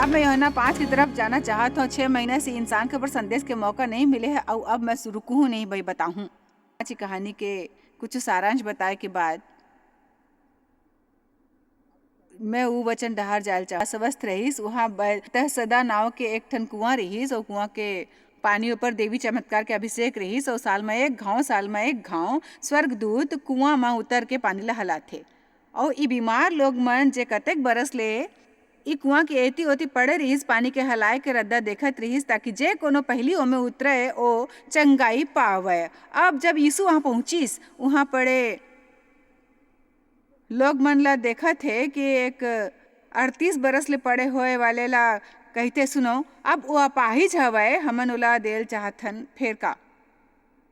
अब मैं यूहन्ना 5 की तरफ जाना चाहता हूँ। 6 महीने से इंसान के ऊपर संदेश के मौका नहीं मिले है और अब मैं रुकूँ नहीं भाई बताऊँ। आज की कहानी के कुछ सारांश बताए के बाद मैं वो वचन डहार जायल चाह स्वस्थ रहीस। वहाँ बहता सदा नाव के एक ठन कुआं रहीस और कुआं के पानी ऊपर देवी चमत्कार के अभिषेक रहीस और साल में एक घाव स्वर्गदूत कुआं में उतर के पानी ला हलाथे और ई बीमार लोग मन जे कतेक बरस ले ई कुआं के एती ओती पड़े रहीस पानी के हलाए के रद्दा देखत रहीस ताकि जे कोनो पहली ओमे उतरे ओ चंगाई पावे। अब जब यीशु वहाँ पहुंचिस वहाँ पड़े लोग मन ला देखा थे कि एक 38 बरस ले पड़े होए वाले ला कहते सुनो अब वो अपाहिज हवय हमन ओला देल चाहथन फेर का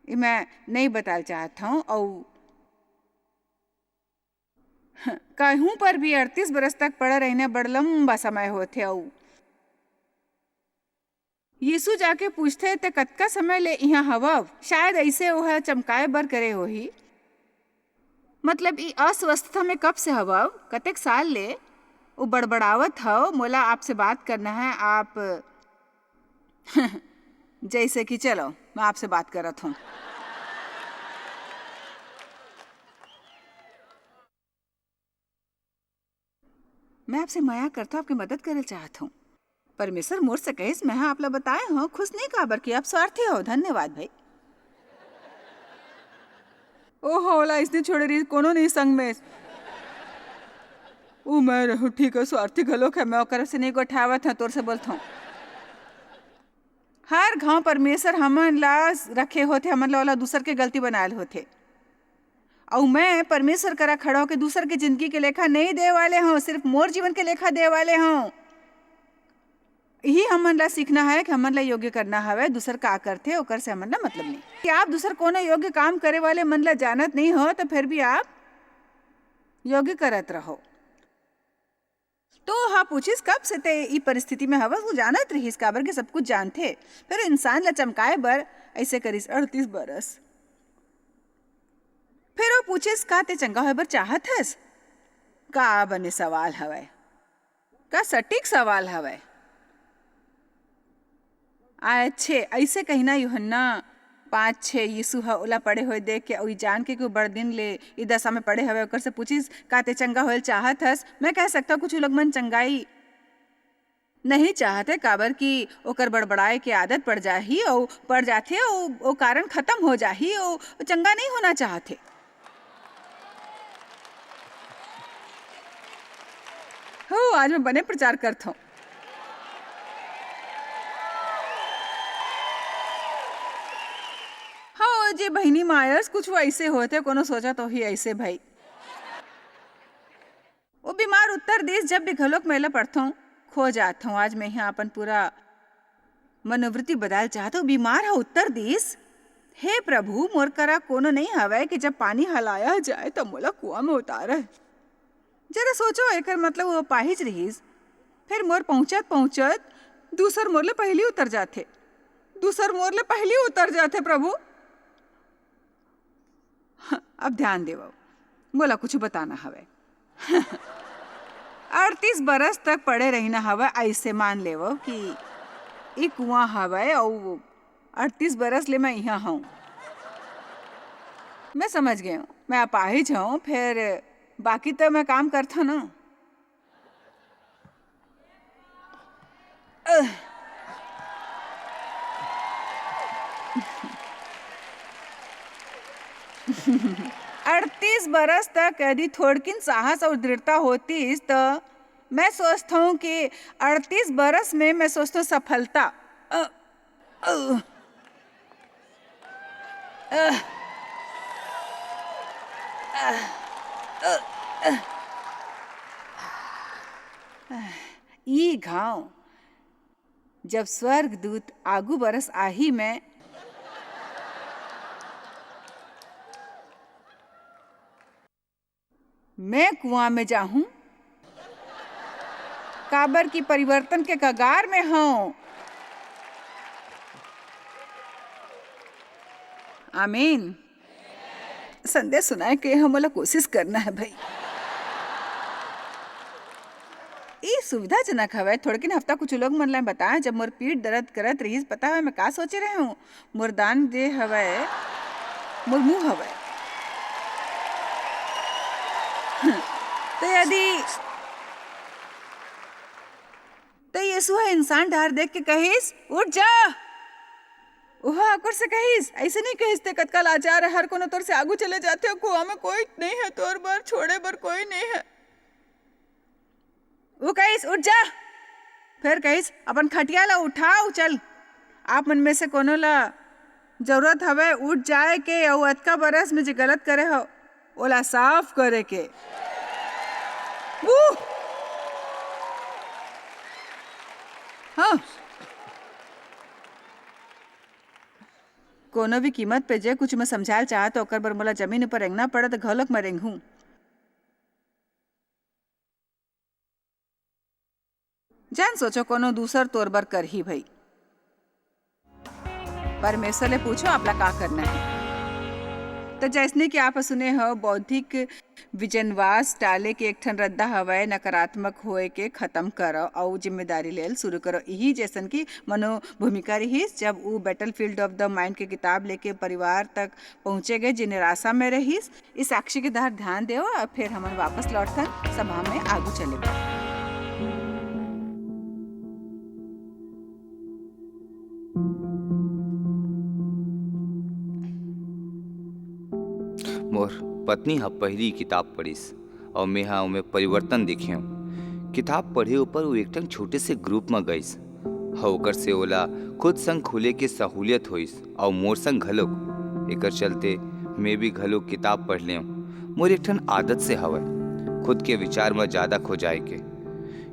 मैं नहीं बताल चाहता हूँ। और कहूँ पर भी 38 बरस तक पड़ा रहने बड़ लंबा समय होते। और यीशु जाके पूछते ते कतका समय ले यहाँ हवव शायद ऐसे वह चमकाए बर करे होही मतलब ई अस्वस्थता में कब से हवव कतेक साल ले वो बड़बड़ावत हव मोला आपसे बात करना है आप जैसे कि चलो मैं आपसे बात करत हूँ। मैं आपसे माया करता हूँ आपकी मदद करे चाहत हूँ। परमेश्वर मोर से कहिस मैं आप ला बताए हो खुश नहीं काबर कि आप स्वार्थी हो। धन्यवाद भाई। ओहो ओला इसने छोड़े रही कोनो नहीं संग में ओ मैं रहूं ठीक है स्वार्थी घलोक है मैं ओकर से नहीं गोठावत है तोर से बोलता हूँ। हर घाव परमेश्वर हमन ला रखे होते हमन ला ओला दूसर के गलती बनायल होते और मैं परमेश्वर करा खड़ा होकर दूसर के जिंदगी के लेखा नहीं दे वाले हूँ सिर्फ मोर जीवन के लेखा दे वाले हूँ। यही हमन ला सीखना है कि हमन ला योग्य करना हवे दूसर का करते ओकर से हमन ला मतलब नहीं कि आप दूसर कोनो योग्य काम करे वाले मन ला जानत नहीं हो तो फिर भी आप योग्य करत रहो। तो हाँ पूछिस कब से ते ई परिस्थिति में हवस वो जानत रहीस काबर के सब कुछ जानते फिर इंसान ला चमकाए बर ऐसे करिस 38 बरस। फिर वो पूछिस का ते चंगा होए बर चाहत हस का बने सवाल हवय का सटीक सवाल हवय। अच्छे ऐसे कहना यूहन्ना 5-6 यीशु ह ओला पड़े हुए देख के और जान के कि बड़ दिन ले ई दशा में पड़े हवे ओकर से पूछिस का ते चंगा होल चाहत हस। मैं कह सकता कुछ लोग मन चंगाई नहीं चाहते काबर कि ओकर बड़बड़ाए के आदत पड़ जाही और पड़ जाथे और वो कारण खत्म हो जाही और चंगा नहीं होना चाहते। हो आज मैं बने प्रचार करता हूँ। हाँ जे बहनी मायर्स कुछ वो ऐसे होते कोनो सोचा तो ही ऐसे भाई वो बीमार उत्तर देश जब भी घलोक मेला पढ़ता हूँ खो जाता हूँ। आज मैं यहाँ अपन पूरा मनोवृत्ति बदल चाहता हूँ। बीमार है उत्तर देश हे प्रभु मोर करा कोनो नहीं हवे कि जब पानी हलाया जाए तो मोला कुआं में उतारे। जरा सोचो एकर मतलब वो पाहिज रहीस फिर मोर पहुँचत पहुँचत दूसर मोरले पहली उतर जाते प्रभु। अब ध्यान देवो बोला कुछ बताना हवे 38 बरस तक पड़े रहना हवे ऐसे मान लेवो कि एक कुआं हवे और 38 बरस ले मैं यहाँ हूँ। मैं समझ गया हूँ मैं अपाहिज हूँ फिर बाकी तो मैं काम करता ना। 38 बरस तक यदि थोड़किन साहस और दृढ़ता होती तो मैं सोचता हूँ कि 38 बरस में मैं सोचता हूँ सफलता ई घाव जब स्वर्गदूत आगू बरस आही मैं कुआं में जाऊं काबर की परिवर्तन के कगार में हूं। आमीन। संदेश सुनाए के हम वाला कोशिश करना है भाई। इस सुविधाजनक हवे। थोड़े किन हफ्ता कुछ लोग मन ला बताए जब मोर पीठ दर्द करत रहीस, पता है मैं का सोचे रहे हूँ? मोर दान दे हवे मोर मुंह हवे। तो यदि तो यीशु है इंसान ढार देख के कहिस उठ जा, ओह आकर से कहिस, ऐसे नहीं कहिस ते कतकाल आचार है हर कोनो तोर से आगू चले जाते हो, कुआं में कोई नहीं है तोर बर छोड़े बर कोई नहीं है। वो कहिस उठ जा, फिर कहिस अपन खटिया ला उठाओ चल। आप मन में से कोनो ला जरूरत हवे उठ जाए के और अतका बरस में जो गलत करे हो ओला साफ करे के। हाँ, कोनो भी कीमत पे जे कुछ मैं समझाल चाह तो ओकर बर मोला जमीन ऊपर रेंगना पड़े तो घलोक मैं रेंगहूं। जान सोचो कोनो दूसर तोर बर कर ही भाई। परमेश्वर ले पूछो आपला का करना है। तो जैसने कि आप सुने हो बौद्धिक विजनवास टाले के एक ठन रद्दा हवय, नकारात्मक होए के खत्म करो और जिम्मेदारी लेल शुरू करो। यही जैसन की मनोभूमिका रहीस जब वो बैटलफील्ड ऑफ द माइंड के किताब लेके परिवार तक पहुंचे गए जिन निराशा में रहीस। इस साक्षी के दर ध्यान दो और फिर हमन वापस लौटकर सभा में आगू चले गए। मोर पत्नी हा पहली किताब पढ़िस और मेहा उमे परिवर्तन देखे। किताब पढ़े ऊपर वो एकठन छोटे से ग्रुप में गईस ओकर से ओला खुद संग खुले के सहूलियत होइस और मोर संग घलोक। एकर चलते मैं भी घलोक किताब पढ़ ले। मोर एकठन आदत से हवय खुद के विचार में ज्यादा खो जाए के।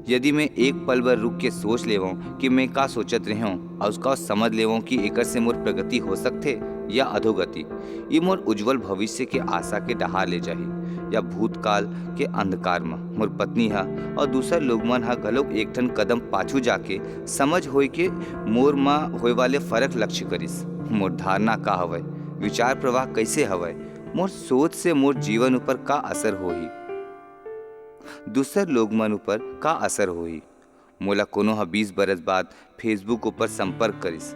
यदि मैं एक पल भर रुक के सोच लेवों कि मैं का सोचत रहे हूँ और उसका समझ लेवों कि एकर से मोर प्रगति हो सकते या अधोगति, ये मोर उज्जवल भविष्य के आशा के डहा ले जाही या भूतकाल के अंधकार में मोर पत्नी हा और दूसर लोग मन हा घलोक एक ठन कदम पाछू जाके समझ होए के मोर मा होए वाले फर्क लक्ष्य करिस। मोर धारणा का हवय, विचार प्रवाह कैसे हवय, मोर सोच से मोर जीवन ऊपर का असर होही, दूसर लोग मन ऊपर का असर होही। मोला कोनो हा 20 बरस बाद फेसबुक ऊपर संपर्क करिस।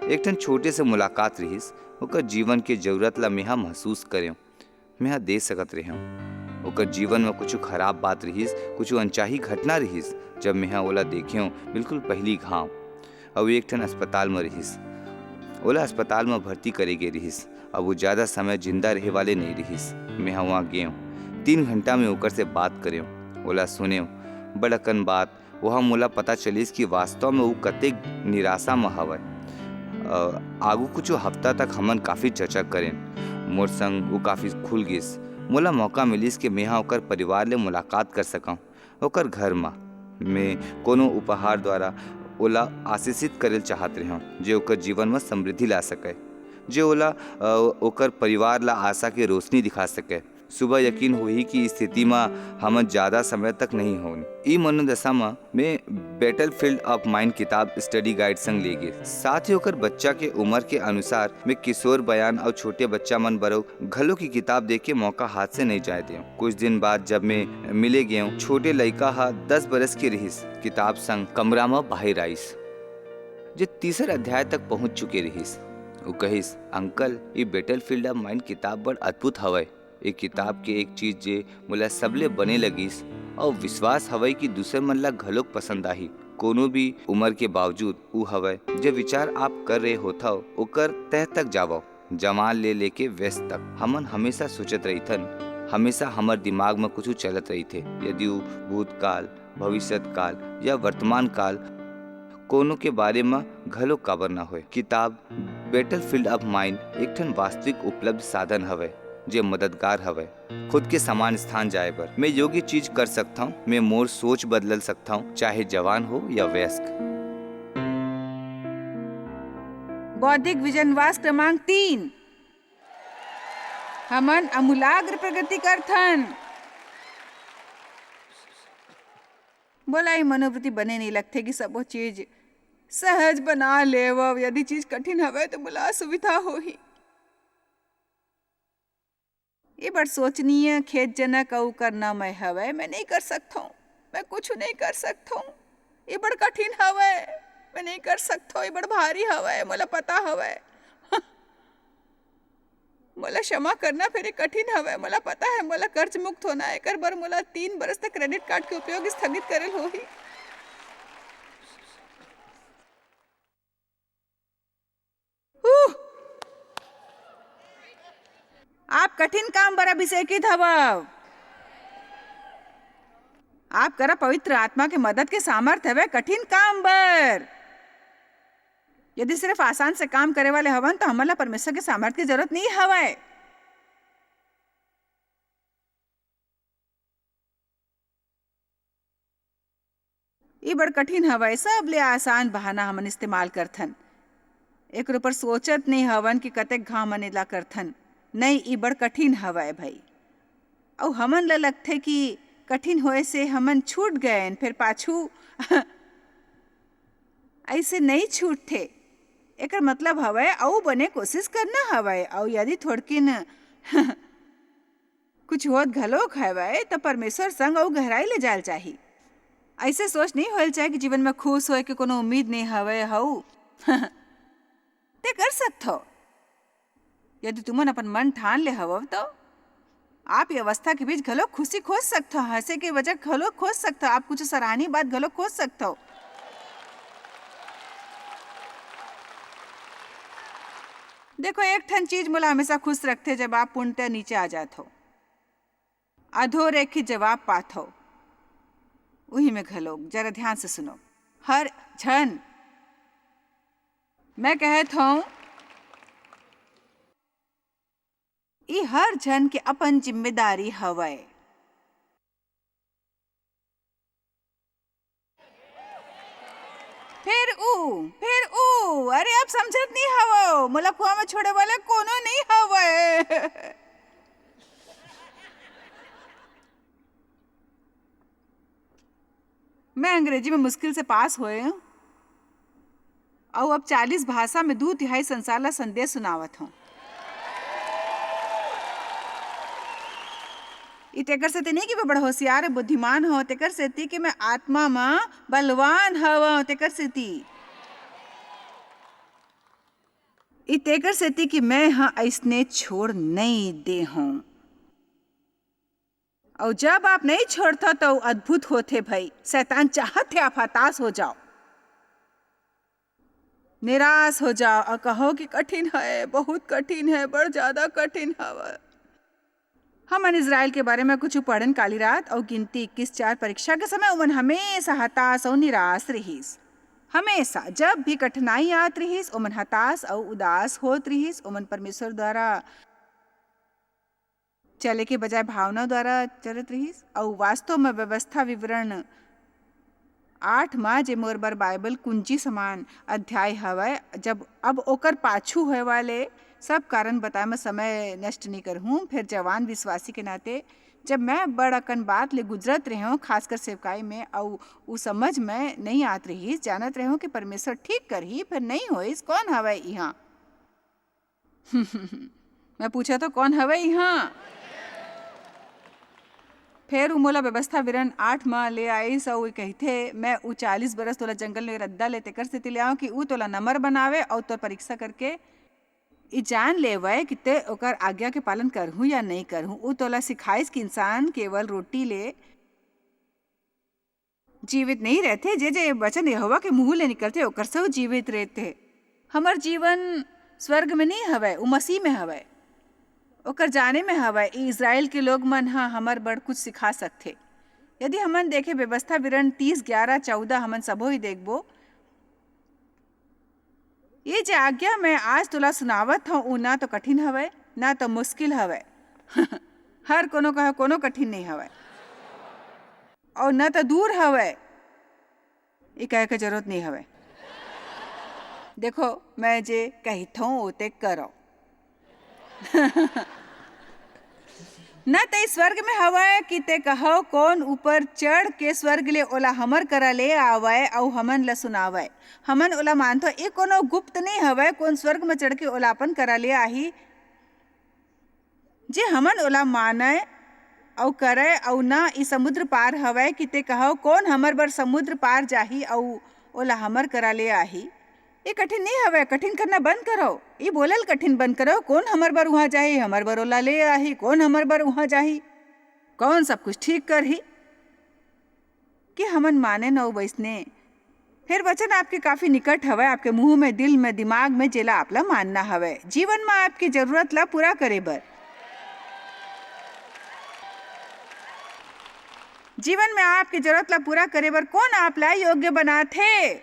एक ठन छोटे से मुलाकात रहीस, ओकर जीवन के जरूरत ला मेहा महसूस करे, मेहा दे सकत रहे। ओकर जीवन में कुछ खराब बात रहीस, कुछ अनचाही घटना रहीस। जब मेहा ओला देखे बिल्कुल पहली घाव और एक ठन अस्पताल में रहीस, ओला अस्पताल में भर्ती करे गे रहीस। अब वो ज्यादा समय जिंदा रहे वाले नहीं रहीस। मेहा वहाँ गए 3 घंटा में ओकर से बात करे, ओला सुने बड़कन बात। वहाँ मोला पता चलिस कि वास्तव में वो कतेक निराशा में हवय। आगू कुछ हफ्ता तक हमन काफी चर्चा करें, मोर संग वो काफी खुल गिस। मोला मौका मिलिस कि मैं ओकर परिवार ले मुलाकात कर सकूं। ओकर घर में मैं कोनो उपहार द्वारा ओला आशीषित करेल चाहत रहे जो ओकर जीवन में समृद्धि ला सके, जो ओला ओकर परिवार ला आशा के रोशनी दिखा सके। सुबह यकीन हुई कि स्थिति में हम ज्यादा समय तक नहीं हो। ई मनोदशा में मैं बैटलफील्ड ऑफ माइंड किताब स्टडी गाइड संग ले गए। साथ ही होकर बच्चा के उम्र के अनुसार मैं किशोर बयान और छोटे बच्चा मन बरो घलों की किताब देख के मौका हाथ से नहीं जाए दे। कुछ दिन बाद जब मैं मिले गये छोटे लड़का हा 10 बरस के रहीस, किताब संग कमरा में बाहर आईस जो तीसरे अध्याय तक पहुँच चुके रहीस। वो कहिस अंकल ये बैटलफील्ड ऑफ माइंड किताब बड़ अद्भुत हवय। एक किताब के एक चीज जे मोला सबले बने लगिस और विश्वास हवय कि दूसर मन ला घलोक पसंद आही। कोनो भी उम्र के बावजूद वो हवय जो विचार आप कर रहे होता ओकर तह तक जावो, जवान ले लेके व्यस्त तक। हमन हमेशा सोचत रही थन, हमेशा हमार दिमाग में कुछ चलत रही थे। यदि वो भूतकाल, भविष्यत काल या वर्तमान काल कोनो के बारे में घलोक काबर ना होए। किताब बैटलफील्ड ऑफ माइंड एक ठन वास्तविक उपलब्ध साधन हवय जे मददगार हवय। खुद के समान स्थान जाए पर मैं योग्य चीज कर सकता हूँ। मैं मोर सोच बदल सकता हूँ, चाहे जवान हो या वयस्क। बौद्धिक विजनवास क्रमांक 3, हमन अमूलाग्र प्रगति करथन। बोला ही मनोवृत्ति बने नहीं लगते कि सब चीज सहज बना लेव। यदि चीज कठिन हवे तो बोला असुविधा हो ही। ये बड़ सोचनीय खेदजनक और करना मैं हवै। मैं नहीं कर सकता हूँ, मैं कुछ नहीं कर सकता हूँ। ये बड़ कठिन हवे, मैं नहीं कर सकता, ये बड़ भारी हवे, मोला पता हवे। मोला क्षमा करना फिर कठिन हवे, मोला पता है। मोला कर्ज मुक्त होना है, एकर बर मोला 3 बरस तक क्रेडिट कार्ड के उपयोग स्थगित करेल होही। उह, आप कठिन काम बर अभिषेकित हव। आप करा पवित्र आत्मा के मदद के सामर्थ हवे कठिन काम बर। यदि सिर्फ आसान से काम करे वाले हवन तो हमला परमेश्वर के सामर्थ की जरूरत नहीं हवे। ये बड़ कठिन हवे, सब ले आसान बहाना हमन इस्तेमाल करथन। एक ऊपर सोचत नहीं हवन कि कतेक घाम मनेला करथन। नहीं, ये बड़ कठिन हवे भाई। और हमन ला लगथे कि कठिन होए से हमन छूट गए, फिर पाछू ऐसे नहीं छूटथे। एकर मतलब हवे औ बने कोशिश करना हवे। और यदि थोड़किन कुछ होत घलोक हवे तो परमेश्वर संग और गहराई ले जाल चाही। ऐसे सोच नहीं होल चाहे कि जीवन में खुश होए के कोनो उम्मीद नहीं हवे हऊ। ते कर सकथो यदि तुमन अपन मन ठान ले हव तो। आप ये अवस्था के बीच घलोक खुशी खोज सकते हो, हंसे के वजह घलोक खोज सकते हो, आप कुछ सराहनीय बात घलोक खोज सकते हो। देखो, एक ठन चीज मोला हमेशा खुश रखते जब आप पूर्णतः नीचे आ जात हो, अधोरेखित जवाब पात हो। वही में घलोक जरा ध्यान से सुनो। हर क्षण मैं कहत हूं, ई हर जन के अपन जिम्मेदारी हवे। फिर अरे आप समझत नहीं हवो, मोला कुआं में छोड़े वाला कोनो नहीं हवे। मैं अंग्रेजी में मुश्किल से पास होए हूं और अब 40 भाषा में 2/3 संसार ला संदेश सुनावत हूं। तेकर से नहीं कि मैं बड़ा होशियार बुद्धिमान हो, तेकर से कि मैं आत्मा में बलवान हव। तेकर से तेकर से कि मैं हाँ ऐसने छोड़ नहीं दे हूं। और जब आप नहीं छोड़ता तो अद्भुत होते भाई। शैतान चाहते आप हताश हो जाओ, निराश हो जाओ और कहो कि कठिन है, बहुत कठिन है, बड़ ज्यादा कठिन है। हमन इज़राइल के बारे में कुछ पढ़न काली रात और गिनती 21:4 परीक्षा के समय उमन हमेशा हताश और निराश रहीस। हमेशा जब भी कठिनाई आत रहीस उमन हताश और उदास होत रहीस। उमन परमेश्वर द्वारा चले के बजाय भावना द्वारा चलत रहीस। और वास्तव में व्यवस्था विवरण 8 माह जे मोर बर बाइबल कुंजी समान अध्याय हवय। जब अब ओकर पाछू होए वाले सब कारण बताए मैं समय नष्ट नहीं कर हूँ। फिर जवान विश्वासी के नाते जब मैं बड़ अकन बात ले गुजरत रहे हूँ, खासकर सेवकाई में, और वो समझ में नहीं आत रही, जानत रहे हूँ कि परमेश्वर ठीक कर ही, फिर नहीं होइस कौन हवे यहाँ। मैं पूछा तो कौन हवे यहाँ। फिर उ मोला व्यवस्था विवरण 8 माह ले आईस और कहते मैं उ 40 बरस तोला जंगल में रद्दा लेते कर से ले आओ कि उ तोला नंबर बनावे और तोर परीक्षा करके ई जान लेवे कि ते ओकर आज्ञा के पालन करहूं या नहीं करहूं। उ तोला सिखाइस कि इंसान केवल रोटी ले जीवित नहीं रहते, जे जे वचन यहोवा के मुंह ले निकलते ओकर से जीवित रहते। हमर जीवन स्वर्ग में नहीं हवे, उ मसीह में हवे, ओकर जाने में हवे। इज़राइल के लोग मन हाँ हमर बड़ कुछ सिखा सकते। यदि हमन देखे व्यवस्था विवरण 30:11-14 हमन सबो ही देखबो। ये जे आज्ञा मैं आज तुला सुनावत हूँ उ ना तो कठिन हवे ना तो मुश्किल हवे। हर कोनो कहे कोनो कठिन नहीं हवे और ना तो दूर हवे, ये कहे के जरूरत नहीं हवे। देखो मैं जे कहत हूँ ओते करो। न ते स्वर्ग में हवे कि ते कहो कौन ऊपर चढ़ के स्वर्ग ले ओला हमर करा ले आवे और हमन ला सुनावे। हमन ओला मानतो ये कोनो गुप्त नहीं हवे कौन स्वर्ग में चढ़ के ओला अपन करा ले आही। जे हमन ओला माने औ करे औ ना ई समुद्र पार हवय कि ते कहो कौन हमर बर समुद्र पार जाही औ ओला हमर करा ले आही। ये कठिन नहीं हवय, कठिन करना बंद करो। ये बोलल कठिन बंद करो, कौन हमर बर वहाँ जाही, हमर बर ओला ले आही, कौन हमर बर वहाँ जाही, कौन सब कुछ ठीक करही कि हमन माने न वैसने। फिर वचन आपके काफी निकट हवय, आपके मुंह में, दिल में, दिमाग में, जेला आपला मानना हवय जीवन में आपकी जरूरत ला पूरा करे बर। जीवन में आपकी जरूरत ला पूरा करे बर कौन आपला योग्य बनाथे।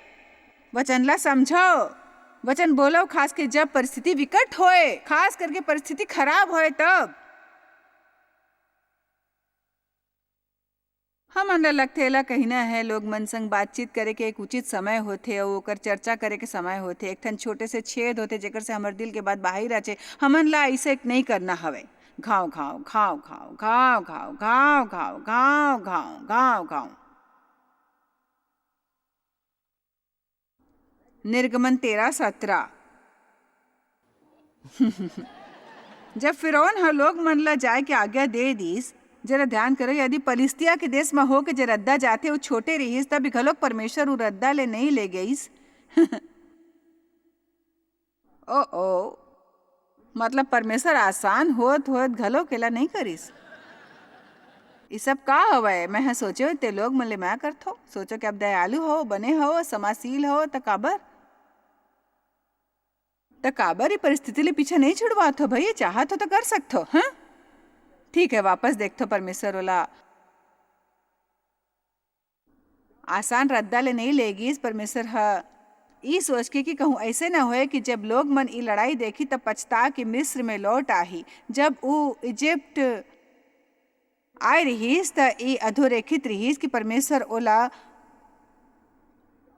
वचन ला समझो, वचन बोलो, खास के जब परिस्थिति विकट होए, खास करके परिस्थिति खराब होए तब। हमन ला लगथे ला कहीं ना है लोग मन संग बातचीत करे के एक उचित समय होथे और ओकर चर्चा करे के समय होथे। एक ठन छोटे से छेद होथे जेकर से हमर दिल के बात बाहर आचे। हमन ला ऐसे नहीं करना हवे। घाव घाव घाव घाव घाव घाव घाव घाव घाव घाव घाव घाव। निर्गमन 13:17। जब फिरौन ह लोग मन ला जाए के आज्ञा दे दीस, जरा ध्यान करो, यदि पलिस्तिया के देश में हो के जे रद्दा जाते वो छोटे रहीस तब घलोक परमेश्वर उ रद्दा ले नहीं ले गईस। ओ मतलब परमेश्वर आसान होत होत घलोक केला नहीं करिस। ये सब का हवय? मैं सोचो ते लोग मन ले मैं करथो, सोचो कि अब दयालु हो, बने हो, समाशील हो त काबर ये परिस्थिति ले पीछे नहीं छुड़वात हो भाई, चाहत हो तो कर सकते हो। हाँ ठीक है, वापस देखतो परमेश्वर ओला आसान रद्दा ले नहीं लेगी। परमेश्वर ह ई सोच के कि कहूँ ऐसे ना होए कि जब लोग मन ई लड़ाई देखी तब पछता के मिस्र में लौट आही। जब वो इजिप्ट आए रहीस त ई अधोरेखित रहीस कि परमेश्वर ओला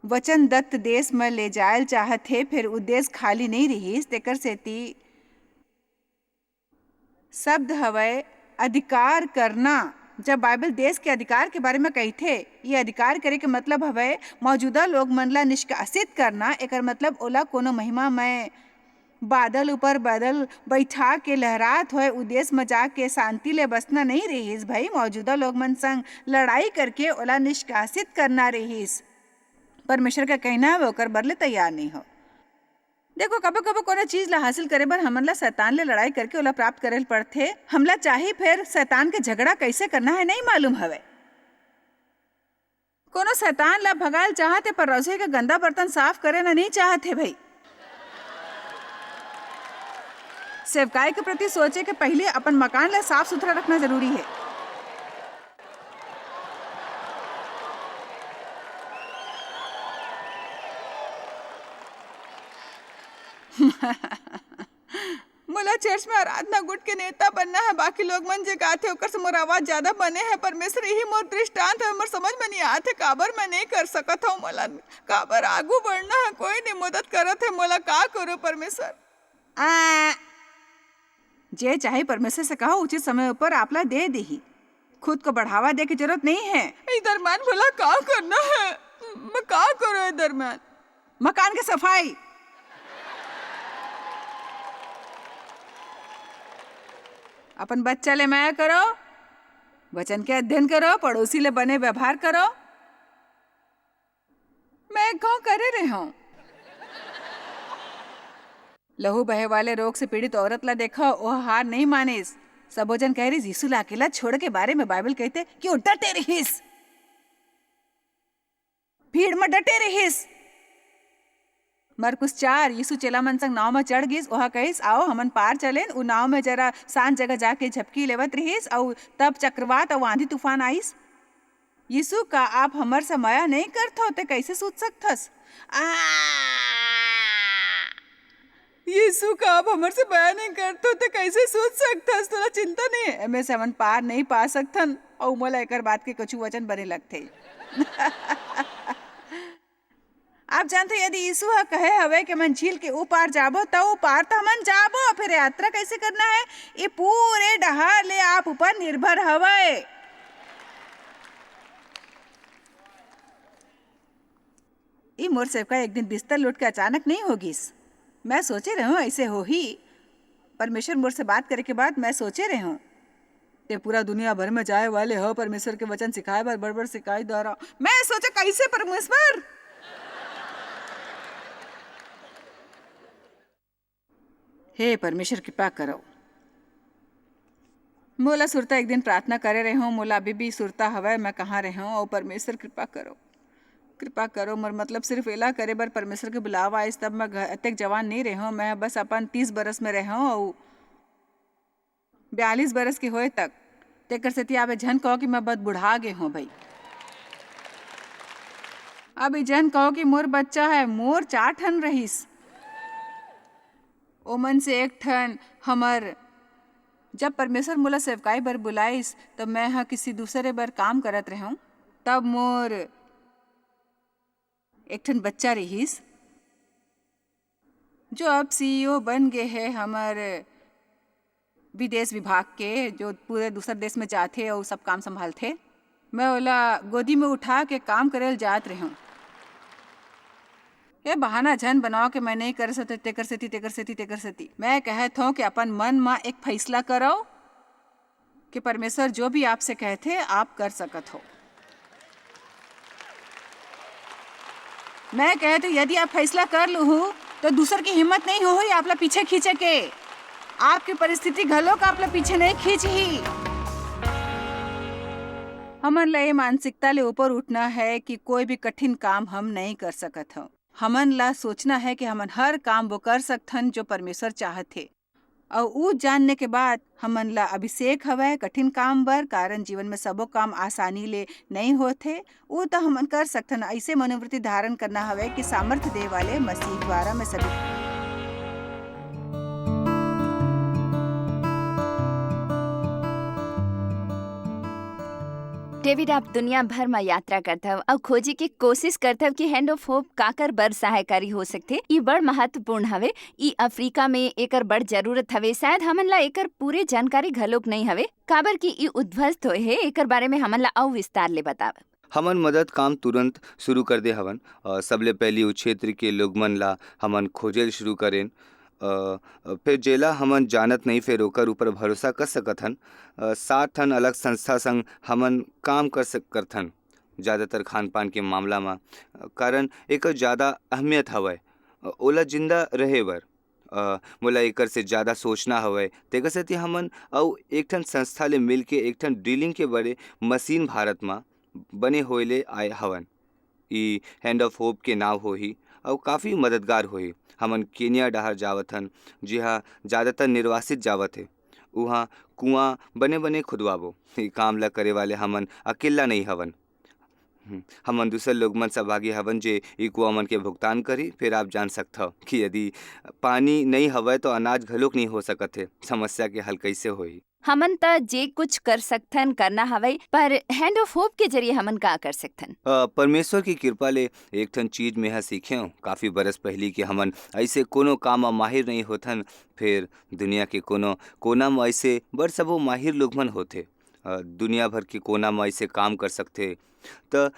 वचन दत्त देश में ले जायल चाहत है। फिर उ देश खाली नहीं रहीस, तेकर सेती शब्द हवय अधिकार करना। जब बाइबल देश के अधिकार के बारे में कहथे, ये अधिकार करे के मतलब हवय मौजूदा लोग मन ला निष्कासित करना। एकर मतलब ओला कोनो महिमा में बादल ऊपर बादल बैठा के लहरात होए उ देश में जाके शांति ले बसना नहीं रहीस भाई। मौजूदा लोग मन संग लड़ाई करके ओला निष्कासित करना रहीस। परमेश्वर का कहना है वो ओकर बदले तैयार नहीं हो। देखो कबो कबो कोनो चीज ला हासिल करे बर हमन ला शैतान ले लड़ाई करके ओला प्राप्त करे पड़थे। हमला चाही फिर शैतान के झगड़ा कैसे करना है नहीं मालूम हवे। कोनो शैतान ला भगाल चाहते पर रसोई का गंदा बर्तन साफ करे ना नहीं चाहते भाई। सेवकाई के प्रति सोचे के पहले अपन मकान ला साफ सुथरा रखना जरूरी है। मोला चर्च में आराधना गुट के नेता बनना है। बाकी लोग मन जे गाथे ओकर से मोर आवाज ज्यादा बने है। परमेश्वर यही मोर दृष्टांत है। मोर समझ में नहीं आथे काबर मैं नहीं कर सकत हूँ। मोला काबर आगू बढ़ना है, कोई नहीं मदद करत है। मोला का करो परमेश्वर? जे चाहे परमेश्वर से कहो उचित समय ऊपर आपला दे देही। खुद को बढ़ावा दे की जरूरत नहीं है। दरम्यान बोला का करना है, मैं का करो दरम्यान? मकान की सफाई, अपन बच्चा ले माया करो, वचन के अध्ययन करो, पड़ोसी ले बने व्यवहार करो। मैं गाँव करे रहे हूँ। लहू बहे वाले रोग से पीड़ित औरत ला देखो, वह हार नहीं मानिस। सबो जन कह रही यीशु ला अकेला छोड़ के बारे में बाइबल कहते कि वो डटे रहीस, भीड़ में डटे रहीस। मरकुस 4 यीशु चेला मन संग नाव में चढ़ गिस। वहाँ कहिस आओ हमन पार चलेन। उ नाव में जरा शांत जगह जाके झपकी लेवत रहीस और तब चक्रवात और आंधी तूफान आइस। यीशु का आप हमर से माया नहीं करथो ते कैसे सोच सकथस? यीशु का आप हमर से माया नहीं करथो ते कैसे सोच सकथस? तोला चिंता नहीं है एमे से हमन पार नहीं पा सकथन। और मोला एकर बात के कुछ वचन बने लगथे। आप जानते यदि यीशु कहे हवे कि मैं झील के ऊपार जाबो तो ऊपार तो हमन जाबो। फिर यात्रा कैसे करना है ये पूरे डहार ले आप ऊपर निर्भर हवे। ये मोर सेवका एक दिन बिस्तर लुट के अचानक नहीं होगीस। मैं सोचे रहे हूँ ऐसे हो ही। परमेश्वर मोर से बात करे के बाद मैं सोचे रहे हूँ ते पूरा दुनिया भर में जाए वाले हो परमेश्वर के वचन सिखाए बार बड़ सिखाई द्वारा। मैं सोचा कैसे परमेश्वर। हे परमेश्वर कृपा करो। मोला सुरता एक दिन प्रार्थना करे रहे हूँ, मोला अभी भी सुरता हवय मैं कहाँ रहे हूँ। और परमेश्वर कृपा करो मोर मतलब सिर्फ एला करे बर परमेश्वर के बुलावा आइस तब मैं अतेक जवान नहीं रहे हूँ। मैं बस अपन 30 बरस में रहे हूँ और 42 बरस के होए तक तेकर सेती आबे झन कहो कि मैं बहुत बुढ़ा गे हूँ भाई। अब जन कहो कि मोर बच्चा है, मोर 4 ठन रहीस, ओमन से एक ठन हमर जब परमेश्वर मोला सेवकाई बर बुलाइस तब मैं हा किसी दूसरे बर काम करत रहे हूँ। तब मोर एक ठन बच्चा रहीस जो अब सीईओ बन गए है हमर विदेश विभाग के, जो पूरे दूसर देश में जाते और सब काम संभालते। मैं ओला गोदी में उठा के काम करेल जात रही हूँ। ये बहाना झन बनाओ कि मैं नहीं कर सकते तेकर सेती। मैं कहत हूँ कि अपन मन में एक फैसला करो कि परमेश्वर जो भी आपसे कहते आप कर सकत हो। मैं कहती यदि आप फैसला कर लू तो दूसर की हिम्मत नहीं हो आपला पीछे खींचे के। आपकी परिस्थिति घलो का आपला पीछे नहीं खींच ही। हमन ला ये मानसिकता ले ऊपर उठना है कि कोई भी कठिन काम हम नहीं कर सकत हो। हमन ला सोचना है कि हमन हर काम वो कर सकथन जो परमेश्वर चाहते। और ऊ जानने के बाद हमन ला अभिषेक हवय कठिन काम बर, कारण जीवन में सबो काम आसानी ले नहीं होते। ऊ तो हमन कर सकथन। ऐसे मनोवृत्ति धारण करना हवय कि सामर्थ्य दे वाले मसीह द्वारा मैं सभी। डेविड, आप दुनिया भर में यात्रा करते हो और खोजे की कोशिश करते हो कि हैंड ऑफ होप काकर बड़ सहायकारी हो सकते। ये बड़ महत्वपूर्ण हवे। ई अफ्रीका में एकर बड़ जरूरत हवे। शायद हमन ला एकर पूरे जानकारी घलोक नहीं हवे। काबर की ई उद्ध्वस्त होए है, एकर बारे में हमन ला और विस्तार ले बताव। हमन मदद काम तुरंत शुरू कर दे हवन। सबले पहली उस क्षेत्र के लोग मन ला हमन खोजेल शुरू करेन। फिर जेला हमन जानत नहीं फिर ओकर ऊपर भरोसा कर सकत हन। 7 ठन अलग संस्था संग हमन काम कर सकथन, ज़्यादातर खान पान के मामला में, कारण एक ज़्यादा अहमियत हवय ओला जिंदा रहे बर। मोला एकर से ज़्यादा सोचना हवय तेकर सेती हमन अउ एक ठन संस्था ले मिल के एक ठन ड्रिलिंग के बड़े मशीन भारत में बने होए आए हवन। ई हैंड ऑफ होप के नाव होही और काफ़ी मददगार होही। हमन केनिया डहर जावत हन, जिहा ज़्यादातर निर्वासित जावत है। वहाँ कुआं बने बने खुदवाबो। ये काम ला करे वाले हमन अकेला नहीं हवन। हमन दूसरे लोग मन सहभागी हवन जे ई कुआं मन के भुगतान करी। फिर आप जान सकते हो कि यदि पानी नहीं हवय तो अनाज घलोक नहीं हो सकत है। समस्या के हल कैसे होही। हमन त जे कुछ कर सकथन करना हवय, पर हैंड ऑफ होप के जरिए हमन का कर सकथन। परमेश्वर की कृपा ले एक ठन चीज में सीखे हूँ काफ़ी बरस पहली कि हमन ऐसे कोनो काम में माहिर नहीं होथन। फिर दुनिया के कोनो कोना में ऐसे बड़ सबो माहिर लोग मन होथे। दुनिया भर के कोना में ऐसे काम कर सकते। तो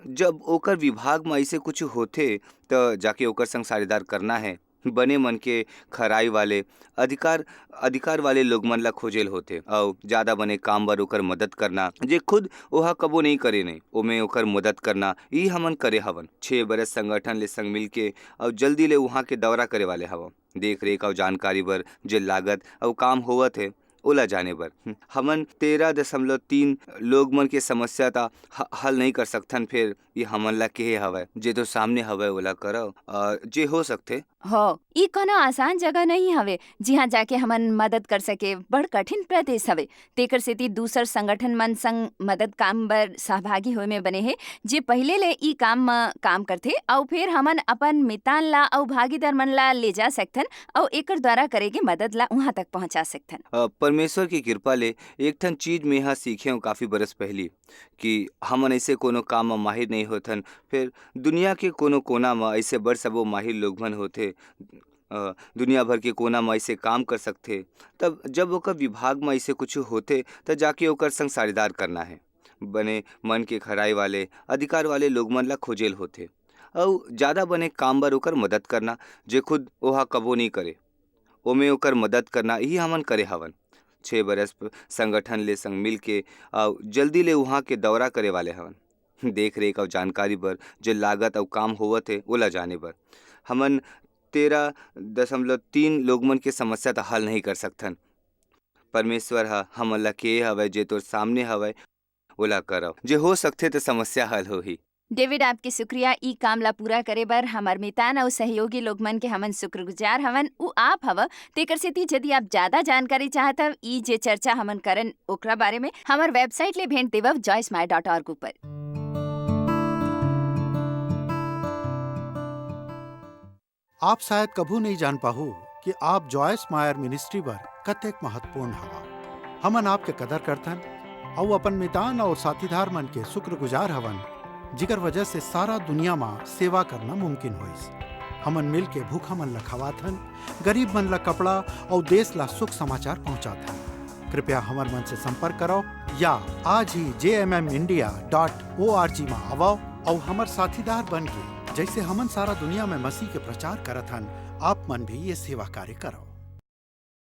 जब ओकर विभाग में ऐसे कुछ होथे तो जाके ओकर संग साझेदार करना है। बने मन के खराई वाले अधिकार वाले लोग मन ला खोजेल होते और ज़्यादा बने काम बर ओकर मदद करना जे खुद ओहा कबो नहीं करे नहीं ओमे ओकर मदद करना ई हमन करे हवन। 6 बरस संगठन ले संग मिल के और जल्दी ले वहाँ के दौरा करे वाले हवन। देख रेख और जानकारी बर जे लागत और काम होवत है ओला जाने बर हमन 13.3 लोग मन के समस्या ता हल नहीं कर सकथन। फिर ये हमन ला के हवय जे तो सामने हवय ओला करो जे हो सकते हो। ई कोनो आसान जगह नहीं हवे जिहाँ जाके हमन मदद कर सके। बड़ कठिन प्रदेश हवे। तेकर सेती दूसर संगठन मन संग मदद काम बर सहभागी होए में बने हे जे पहले ले ई काम में काम करथे और फिर हमन अपन मितान ला और भागीदार मन ला ले जा सकथन और एकर द्वारा करे के मदद ला वहाँ तक पहुँचा सकथन। परमेश्वर की कृपा ले एक ठन चीज में यहाँ सीखे हूँ काफ़ी बरस पहली कि हमन ऐसे कोनो काम में माहिर नहीं होथन। फिर दुनिया के कोनो कोना में ऐसे बड़ सबो माहिर लोग मन होथे। दुनिया भर के कोना में ऐसे काम कर सकते। तब जब ओकर विभाग में ऐसे कुछ होते तो जाके ओकर संग साझेदार करना है। बने मन के खराई वाले अधिकार वाले लोग मन ला खोजेल होते और ज़्यादा बने काम बर ओकर मदद करना जे खुद ओहा कबो नहीं करे ओमे ओकर मदद करना ही हमन करे हवन। 6 बरस संगठन ले संग मिल के और जल्दी ले वहाँ के दौरा करे वाले हवन। देख रेख और जानकारी बर जो लागत और काम होवत है ओला जाने बर हमन 13.3 लोग मन के समस्या तो हल नहीं कर सकथन। परमेश्वर ह हमन ला के हवय जे तोर सामने हवय ओला करव, जे हो सकथे तो समस्या हल होही। डेविड, आपके शुक्रिया ई काम ला पूरा करे बर। हमर मितान और सहयोगी लोग मन के हमन शुक्रगुजार हवन। उ आप हव तेकर सेती यदि आप ज्यादा जानकारी चाहत हव ई जे चर्चा हमन करन ओकरा बारे में हमर वेबसाइट ले भेंट देवव joycemeyer.org ऊपर। आप शायद कभू नहीं जान पाहू कि आप जॉयस मायर मिनिस्ट्री बर कतेक महत्वपूर्ण हवा। हमन आपके कदर करथन और अपन मितान और साथीदार मन के शुक्रगुजार हवन जिकर वजह से सारा दुनिया में सेवा करना मुमकिन होइस। हमन मिल के भूखा मन ला खवाथन, गरीब मन ला कपड़ा और देश ला सुख समाचार पहुंचाथन। कृपया हमर मन से संपर्क करो या आज ही jmmindia.org में आवो और हमर साथीदार बन के जैसे हमन सारा दुनिया में मसीह के प्रचार करत हन आप मन भी ये सेवा कार्य करो।